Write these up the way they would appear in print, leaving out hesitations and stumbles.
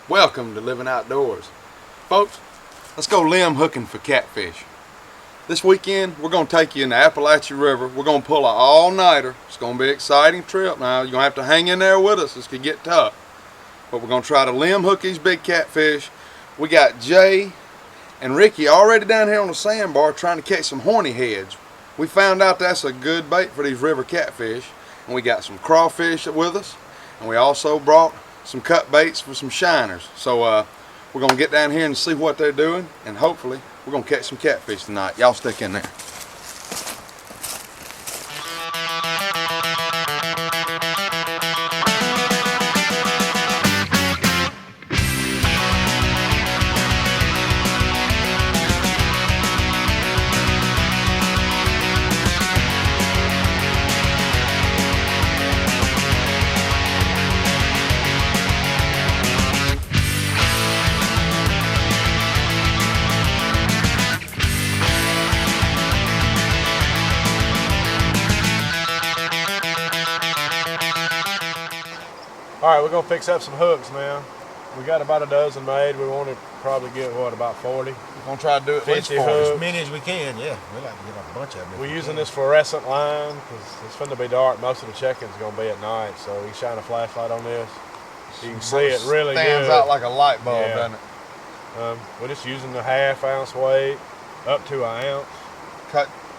Welcome to Living Outdoors. Folks, let's go limb hooking for catfish. This weekend, we're going to take you in the Apalachee River. We're going to pull an all-nighter. It's going to be an exciting trip now. You're going to have to hang in there with us. This could get tough. But we're going to try to limb hook these big catfish. We got Jay and Ricky already down here on the sandbar trying to catch some horny heads. We found out that's a good bait for these river catfish. And we got some crawfish with us. And we also brought some cut baits for some shiners. So we're going to get down here and see what they're doing, and hopefully we're going to catch some catfish tonight. Y'all stick in there. All right, we're gonna fix up some hooks now. We got about a dozen made. We want to probably get, what, about 40? We're going to try to do it 50 hooks. hooks. As many as we can, yeah. We like to get a bunch of them. We're using this fluorescent line because it's going to be dark. Most of the check-in's going to be at night, so you shine a flashlight on this. You can see it really Stands good. out like a light bulb, Yeah. doesn't it? We're just using the half-ounce weight up to an ounce.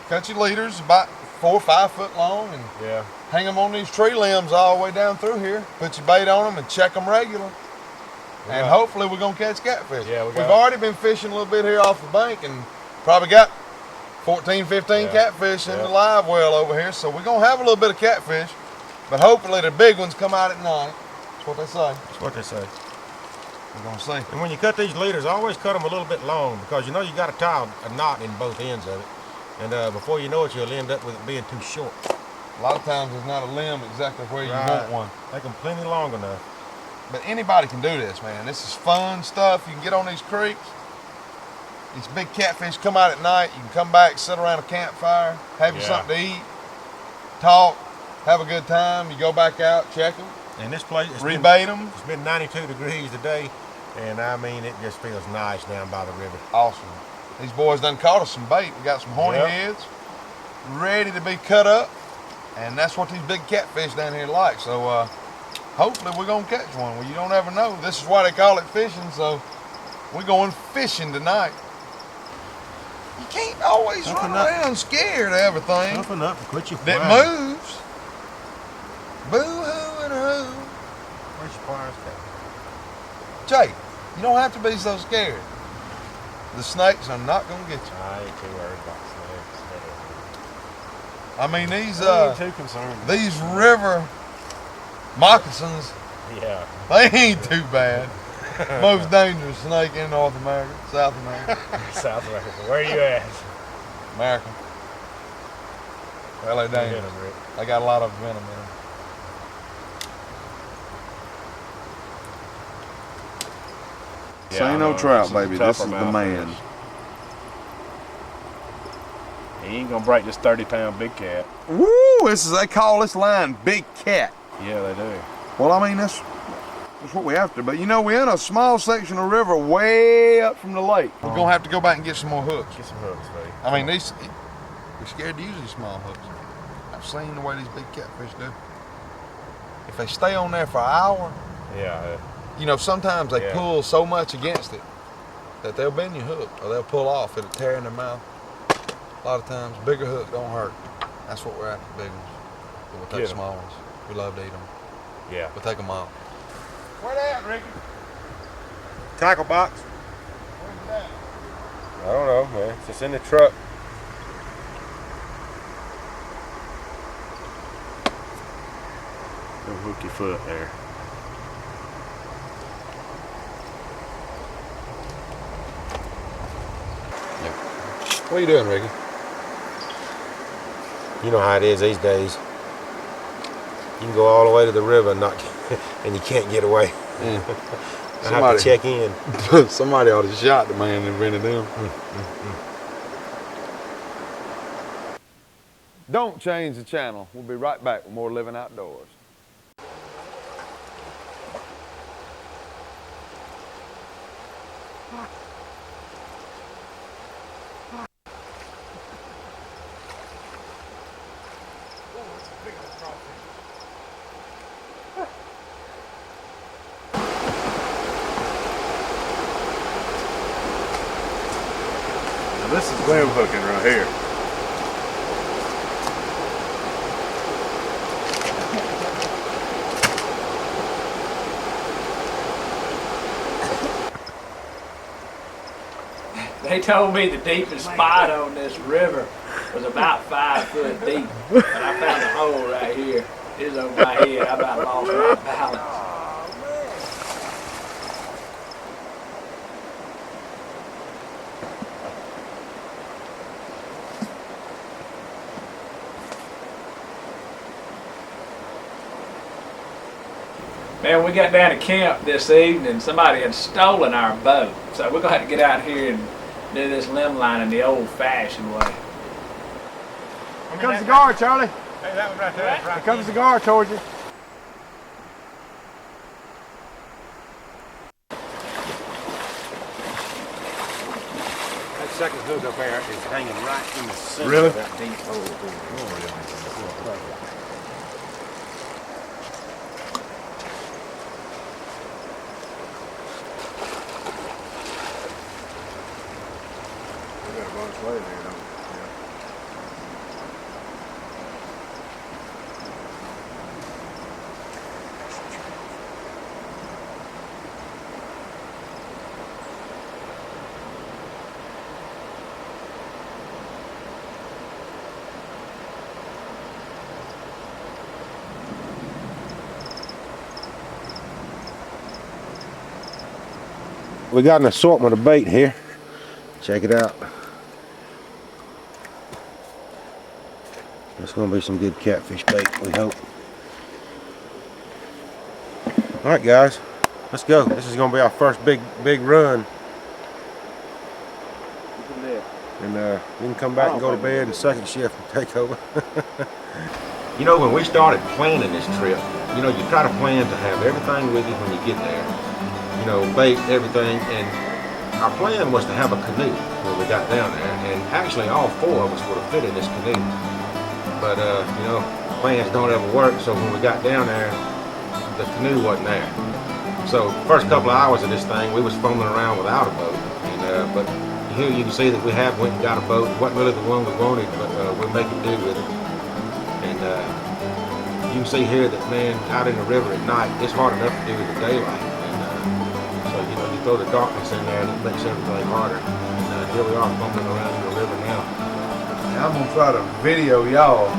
Cut your leaders about 4 or 5 foot long, and Yeah. hang them on these tree limbs all the way down through here. Put your bait on them and check them regular. And hopefully we're going to catch catfish. Yeah, We've already been fishing a little bit here off the bank and probably got 14, 15 catfish in the live well over here. So we're going to have a little bit of catfish, but hopefully the big ones come out at night. That's what they say. That's what they say. We're going to see. And when you cut these leaders, always cut them a little bit long, because you know you got to tie a knot in both ends of it. And before you know it, you'll end up with it being too short. A lot of times there's not a limb exactly where you want one. Make them plenty long enough. But anybody can do this, man. This is fun stuff. You can get on these creeks. These big catfish come out at night. You can come back, sit around a campfire, have you something to eat, talk, have a good time. You go back out, check them. And this place, rebait them. It's been 92 degrees today, and I mean, it just feels nice down by the river. Awesome. These boys done caught us some bait. We got some horny heads ready to be cut up, and that's what these big catfish down here like. So hopefully we're gonna catch one. Well, you don't ever know. This is why they call it fishing. So we're going fishing tonight. You can't always run around scared of everything Open up and quit your that flying. moves. Boo-hoo and a hoo. Where's your pliers at? Jay, you don't have to be so scared. The snakes are not gonna get you. I ain't too worried about snakes. I mean, these I ain't too concerned. these river moccasins, they ain't too bad. Most dangerous snake in North America, South America. South America. Where are you at? America. Well, they're dangerous. They got a lot of venom in them. Say no trout, baby. This is the man. He ain't gonna break this 30-pound big cat. Woo! They call this line Big Cat. Yeah, they do. Well, I mean, that's what we have to. But you know, we're in a small section of river way up from the lake. We're gonna have to go back and get some more hooks. Get some hooks, buddy. I mean, we're scared to use these small hooks. I've seen the way these big catfish do. If they stay on there for an hour, you know, sometimes they pull so much against it that they'll bend your hook or they'll pull off. It'll tear in their mouth. A lot of times, bigger hook don't hurt. That's what we're after, big ones. But we'll take small ones. We love to eat them. Yeah. We'll take them all. Where they at, Ricky? Tackle box. Where's that? I don't know, man. It's just in the truck. Don't hook your foot there. What are you doing, Ricky? You know how it is these days. You can go all the way to the river and and you can't get away. Yeah. I have to check in. Somebody ought to shot the man and rented them. Don't change the channel. We'll be right back with more Living Outdoors. This is limb hooking right here. They told me the deepest spot on this river was about 5 foot deep. But I found a hole right here. It's over my head. I about lost my balance. Man, we got down to camp this evening. Somebody had stolen our boat. So we're going to have to get out here and do this limb line in the old-fashioned way. Here comes the guard, Charlie. Hey, that one right there. Right Here comes the guard towards you. That second hook up there is hanging right in the center of that deep hole. We got a bunch later here, don't we? We got an assortment of bait here. Check it out. It's gonna be some good catfish bait, we hope. All right, guys, let's go. This is gonna be our first big run. And we can come back and go to bed and second shift and take over. You know, when we started planning this trip, you know, you try to plan to have everything with you when you get there. You know, bait, everything, and our plan was to have a canoe when we got down there, and actually all 4 of us would have fit in this canoe. But, you know, plans don't ever work, so when we got down there, the canoe wasn't there. So, first couple of hours of this thing, we was fumbling around without a boat. And, but here you can see that we have went and got a boat. It wasn't really the one we wanted, but we're making do with it. And you can see here that, man, out in the river at night, it's hard enough to do with the daylight. So, you know, you throw the darkness in there and it makes everything harder. And here we are fumbling around in the river now. I'm going to try to video y'all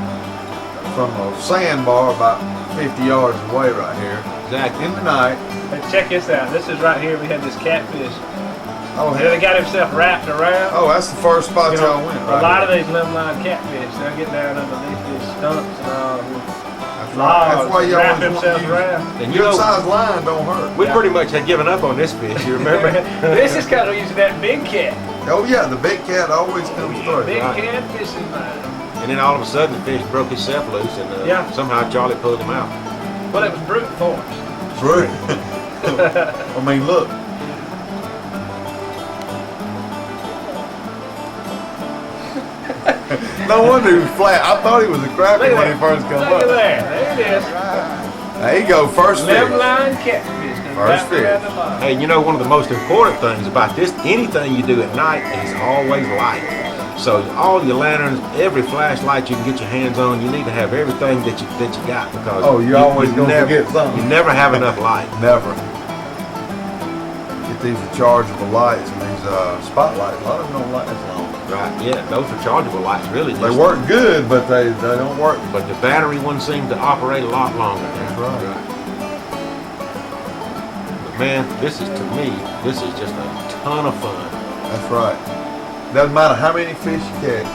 from a sandbar about 50 yards away right here. Exactly. In the night. Hey, check this out. This is right here. We had this catfish. Oh, He got himself wrapped around. oh, that's the first spot You know, y'all went, a right? lot of these limb line catfish, they'll get down underneath these stumps and all. That's why y'all wrap always want to themselves use around. And you good know, size line don't hurt. we pretty much had given up on this fish, you remember? This is kind of using that big cat. Oh yeah, the big cat always comes through. Big Right. catfishing line. And then all of a sudden the fish broke himself loose and Yeah. somehow Charlie pulled him out. Well, it was brute force. True. I mean, look. No wonder he was flat. I thought he was a crappie when he first come Look up. at there. There it is. There you go, first fish. Limb line catfish. First fish. Hey, you know, one of the most important things about this, anything you do at night is always light. So all your lanterns, every flashlight you can get your hands on, you need to have everything that you got because you always gonna forget something. You never have enough light. Never. Get these rechargeable lights and these spotlights. A lot of them don't last long. Right, yeah, those rechargeable lights really They work good, but they don't work. But the battery ones seem to operate a lot longer. That's right. But man, this is just a ton of fun. That's right. Doesn't matter how many fish you catch,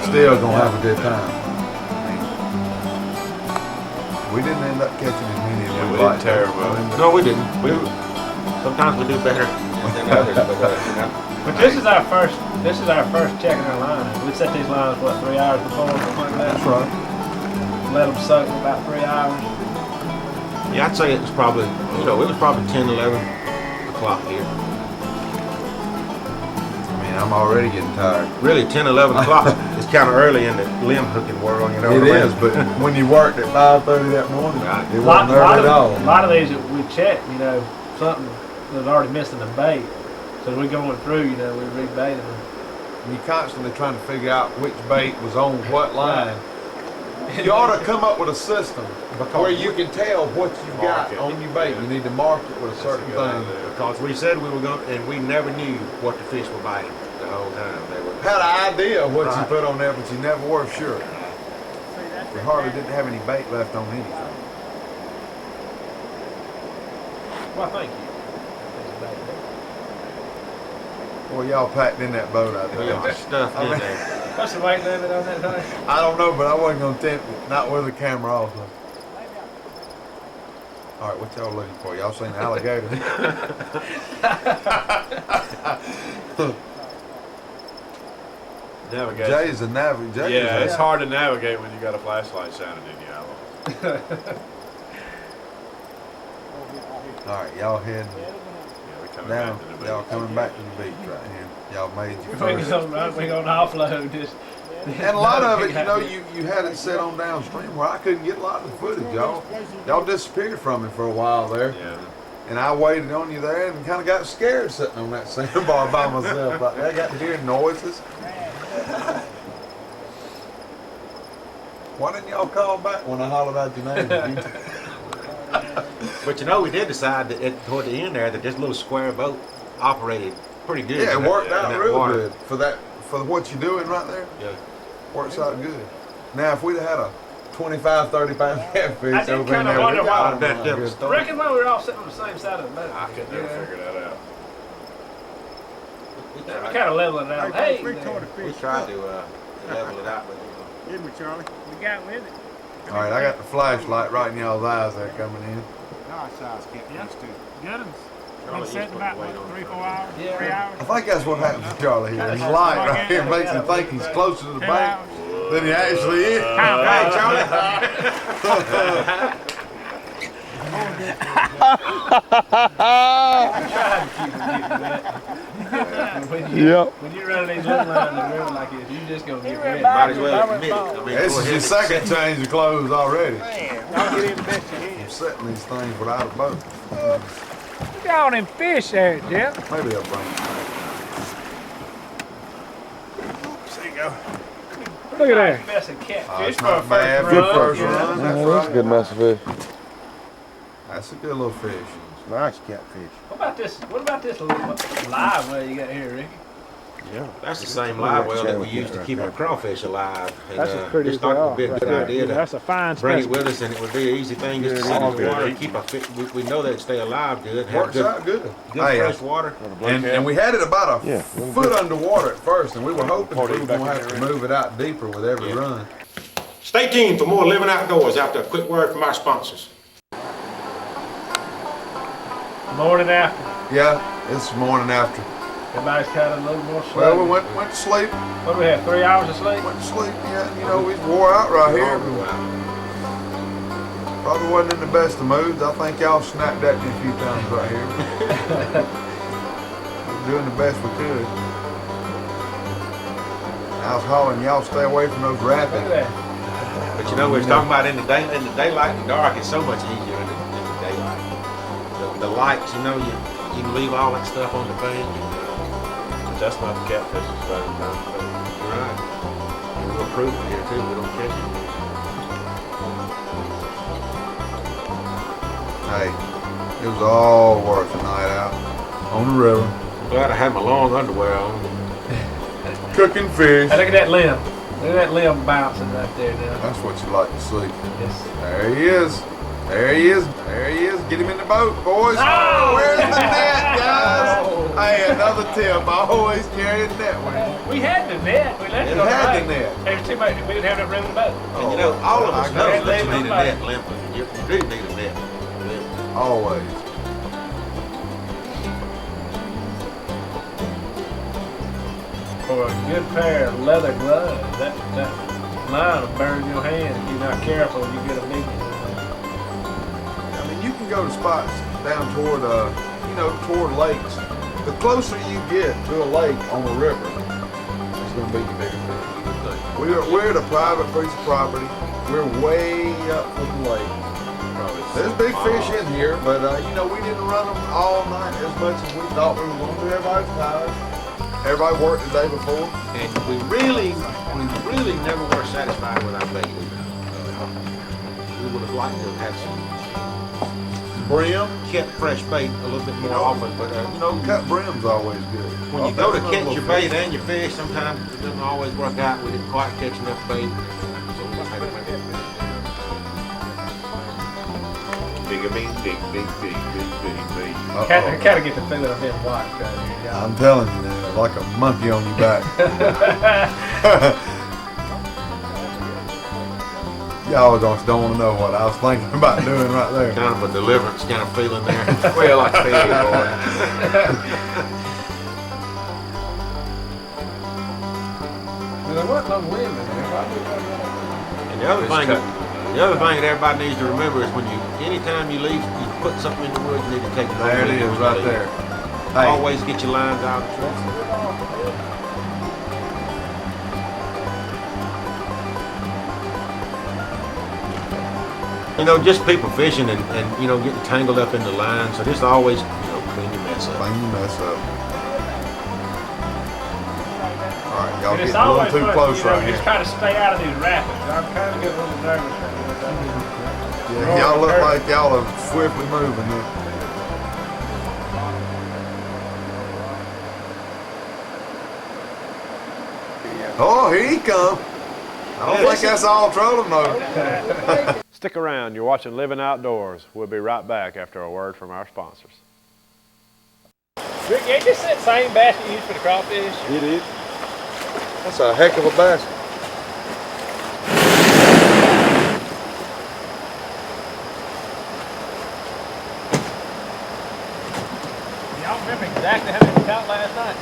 you're still gonna have a good time. We didn't end up catching as many as we liked. Terrible. No, we didn't. Sometimes we do better than others, but But this is our first checking our line. We set these lines, what, 3 hours before, something like that? That's right. Let them soak for about 3 hours. yeah, I'd say it was probably 10, 11 o'clock here. I mean, I'm already getting tired. Really, 10, 11 o'clock is kind of early in the limb hooking world, you know It what I mean? is, but when you worked at 5:30 that morning, Right. it wasn't there at all. A lot of these that we check, something was already missing the bait. So as we're going through, we rebaiting them. You're constantly trying to figure out which bait was on what line. You ought to come up with a system where you can tell what you got it. on your bait. You need to mark it with a certain thing. Because we said we were going, and we never knew what the fish were biting the whole time. They were Had an idea of what you Right. put on there, but you never were sure. We hardly didn't have any bait left on anything. Well, thank you. Boy, y'all packed in that boat out we there. are stuffed in there. What's the weight limit on that thing? I don't know, but I wasn't going to tempt it. Not with a camera also. All right, what y'all looking for? Y'all seen alligators? Navigation. Jay's a navigator. Yeah, it's hard to navigate when you got a flashlight shining in your eyeball. All right, y'all heading Yeah, we coming down. back to the Y'all beach. coming back to the beach right here. Y'all made your We're first. going to offload this. And a lot of it, you had it set on downstream where I couldn't get a lot of the footage, y'all. Y'all disappeared from me for a while there. Yeah. And I waited on you there and kind of got scared sitting on that sandbar by myself. Like, I got to hear noises. Why didn't y'all call back when I hollered out your name? But we did decide that toward the end there that this little square boat operated pretty good. Yeah, it worked out in that real water. good for what you're doing right there. Yeah. Works out good. Now, if we'd have had a 25, 30 pound catfish I did over in kinda there, wonder we'd why- got That them. different I story. reckon when we were all sitting on the same side of the boat. I could never figure that out. We We tried, kind of leveling it out. Hey, we tried to level it out, but Didn't we, Charlie? we got with it. All right, I got the flashlight right in y'all's eyes there coming in. Nice size catfish too. Good ones. Charlie Been sitting used to about wait on 3, it. 4 hours, Yeah. 3 hours. I think that's what happens to Charlie here. His light right here makes him think he's closer to the 2 bait hours. than he actually is. Hey, Charlie. When you run these little lines in the river like this, you just gonna get wet. Might as well admit it. I mean, This go is your ahead. second change of clothes already. Y'all get in the best you can. I'm setting these things without a boat. Look at all them fish there, Jeff. Maybe they'll bring it back. There you go. Look at that. Mess of catfish Oh, it's for a not bad first for run. a first you know. run. That's That's a right. good mess of fish. That's a good little fish. Nice catfish. What about this live well you got here, Ricky? Yeah. That's the same live well that we use to keep our crawfish alive. And, That's as pretty this as they thought are. would be a right good there. idea to That's a fine bring it specimen. with us, and it would be an easy thing just to sit in the water and keep our fish. We know they'd stay alive good, have Works good, out good. good Hey, fresh water. and we had it about a foot underwater at first, and we were hoping we were back going to in have there, to move it out deeper with every run. Stay tuned for more Living Outdoors after a quick word from our sponsors. Morning after. Yeah, it's the morning after. Everybody's kind of a little more slow. Well, we went to sleep. What do we have, 3 hours of sleep? Went to sleep. Yeah, we wore out right here. Probably wasn't in the best of moods. I think y'all snapped at me a few times right here. We're doing the best we could. I was hollering, y'all stay away from those Look at rapids. that. But we was talking about in the daylight and dark, it's so much easier in the daylight. The lights, you can leave all that stuff on the thing. Just not the catfish is better than time. Right. We'll prove it here too. We don't catch it. Hey, it was all worth a night out on the river. Glad I had my long underwear on. Cooking fish. Hey, look at that limb. Look at that limb bouncing right there now. That's what you like to see. Yes. There he is. There he is. There he is. Get him in the boat, boys. Oh! Where's the net, guys? Hey, another tip. I always carry a net with me. We had the net. We left it It on had the the boat. net. There was too much. We didn't have enough room in the boat. And you know, all of us I know got that it. you need a net, Limping. You do need a net. Always. For a good pair of leather gloves, that line will burn your hand if you're not careful. You get a big one. I mean, you can go to spots down toward, toward lakes. The closer you get to a lake on a river, it's going to be your bigger fish. We're at a private piece of property. We're way up from the lake. There's big fish in here, but we didn't run them all night as much as we thought we were going to. Everybody's tired. Everybody worked the day before. And we really never were satisfied with our bait. We would have liked to have had some Brim, kept fresh bait a little bit more often, but cut brim's always good. when you go to catch your bait and your fish, sometimes it doesn't always work out. We didn't quite catch enough bait. So we had to make it. Big, big, big, big, big, big, big, big. I kind of get the feeling I'm being watched right here. y'all. I'm telling you, man, like a monkey on your back. Y'all don't want to know what I was thinking about doing right there. Kind of a deliverance kind of feeling there. Well, I tell you, boy. There wasn't no wind in there. And the other thing that everybody needs to remember is anytime you leave, you put something in the woods, you need to take it over. There it with you is, when you right leave. there. Hey, Always get your lines out of the truck. Just people fishing and getting tangled up in the line. So just always, clean your mess up. clean your mess up. All right, y'all And it's getting a little always too fun, close right just here. try to stay out of these rapids. I'm kind of getting a little nervous right here. Yeah, y'all look like y'all are swiftly moving here. Oh, here he come. I don't think that's all trolling though. Stick around. You're watching Living Outdoors. We'll be right back after a word from our sponsors. Rick, ain't this that same basket you used for the crawfish? It is. That's a heck of a basket. Y'all remember exactly how many we caught last night?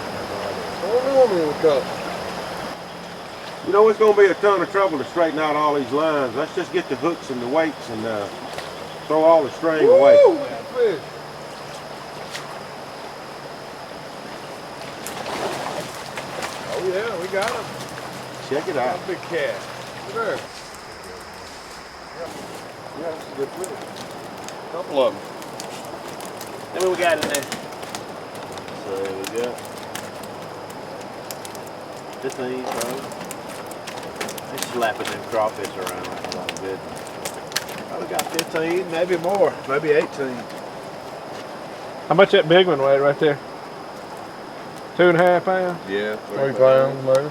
It's going to be a ton of trouble to straighten out all these lines. Let's just get the hooks and the weights and throw all the string away. Fish. Oh yeah, we got him. Check it out. Big cat. Look there. Yeah, that's a good fish. Couple of them. How many we got in there? So we got 15 probably. They slapping them crawfish around a lot good. Probably got 15, maybe more, maybe 18. How much that big one weighed right there? 2.5 pounds? Yeah, 3 pounds, maybe.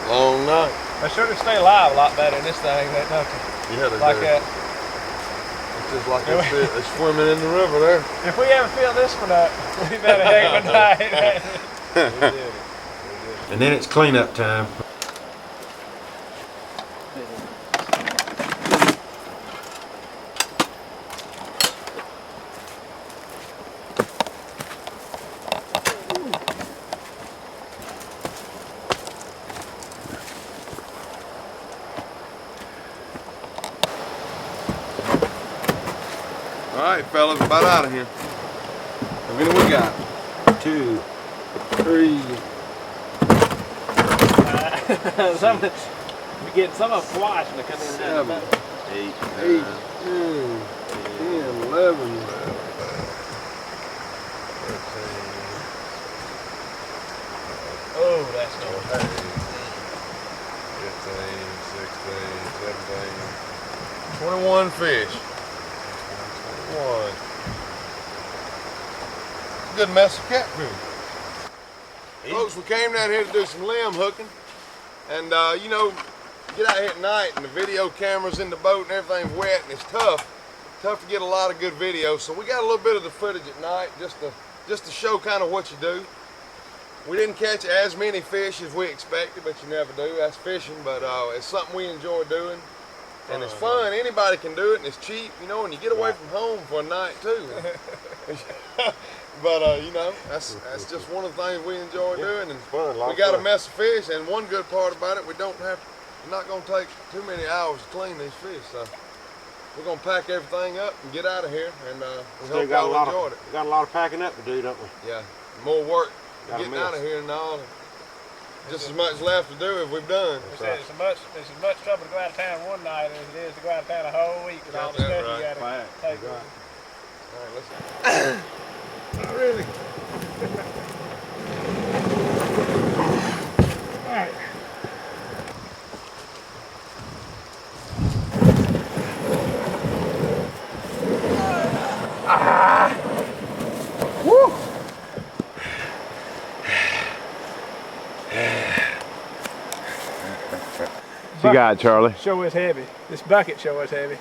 Long night. I sure to stay alive a lot better in this thing, don't you? Yeah, they Like do. that. It's just like they're swimming in the river there. If we haven't filled this one up, we've had a heck of a night. And then it's cleanup time. All right, fellas, about out of here. How many we got? 2, 3. We get some of them washed when they come in and out of the boat. 8, 8, 9, 10, 11. that's gonna hurt. 15, 16, 17, 21 fish. 21. Good mess of catfish. Folks, we came down here to do some limb hooking. And you know, get out here at night and the video camera's in the boat and everything's wet and it's tough to get a lot of good video. So we got a little bit of the footage at night just to show kind of what you do. We didn't catch as many fish as we expected, but you never do. That's fishing, but it's something we enjoy doing. And it's fun. Anybody can do it, and it's cheap, you know, and you get away from home for a night too. But you know, that's just one of the things we enjoy doing. And we got a mess of fish, and one good part about it, we're not going to take too many hours to clean these fish. So we're going to pack everything up and get out of here, and we hope y'all enjoyed it. We got a lot of packing up to do, don't we? Yeah, more work Got a getting mess. out of here and all. Just as much left to do as we've done. It's as much trouble to go out of town one night as it is to go out of town a whole week with all the That's stuff you right. gotta take with you. All right, let's. Not really. All right. What you got, Charlie? Sure is heavy. This bucket sure is heavy.